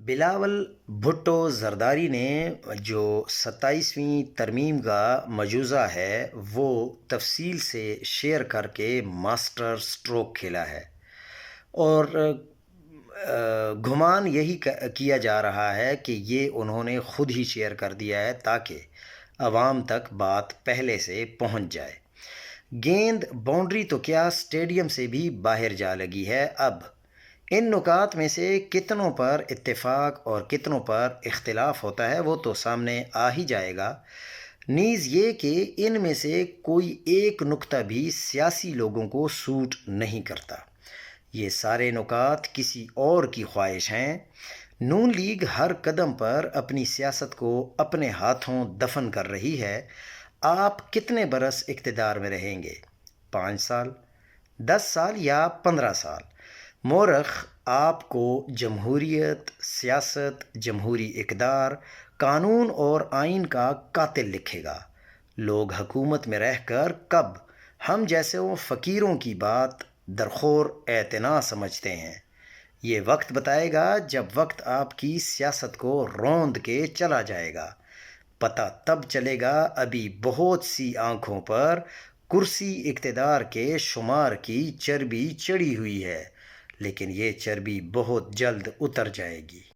بلاول بھٹو زرداری نے جو 27ویں ترمیم کا مجوزہ ہے وہ تفصیل سے شیئر کر کے ماسٹر سٹروک کھیلا ہے، اور گمان یہی کیا جا رہا ہے کہ یہ انہوں نے خود ہی شیئر کر دیا ہے تاکہ عوام تک بات پہلے سے پہنچ جائے۔ گیند باؤنڈری تو کیا اسٹیڈیم سے بھی باہر جا لگی ہے۔ اب ان نکات میں سے کتنوں پر اتفاق اور کتنوں پر اختلاف ہوتا ہے وہ تو سامنے آ ہی جائے گا، نیز یہ کہ ان میں سے کوئی ایک نکتہ بھی سیاسی لوگوں کو سوٹ نہیں کرتا۔ یہ سارے نکات کسی اور کی خواہش ہیں۔ نون لیگ ہر قدم پر اپنی سیاست کو اپنے ہاتھوں دفن کر رہی ہے۔ آپ کتنے برس اقتدار میں رہیں گے؟ 5 سال، 10 سال یا 15 سال؟ مورخ آپ کو جمہوریت، سیاست، جمہوری اقدار، قانون اور آئین کا قاتل لکھے گا۔ لوگ حکومت میں رہ کر کب ہم جیسے فقیروں کی بات درخور اعتنا سمجھتے ہیں؟ یہ وقت بتائے گا، جب وقت آپ کی سیاست کو روند کے چلا جائے گا۔ پتہ تب چلے گا، ابھی بہت سی آنکھوں پر کرسی اقتدار کے شمار کی چربی چڑھی ہوئی ہے، لیکن یہ چربی بہت جلد اتر جائے گی۔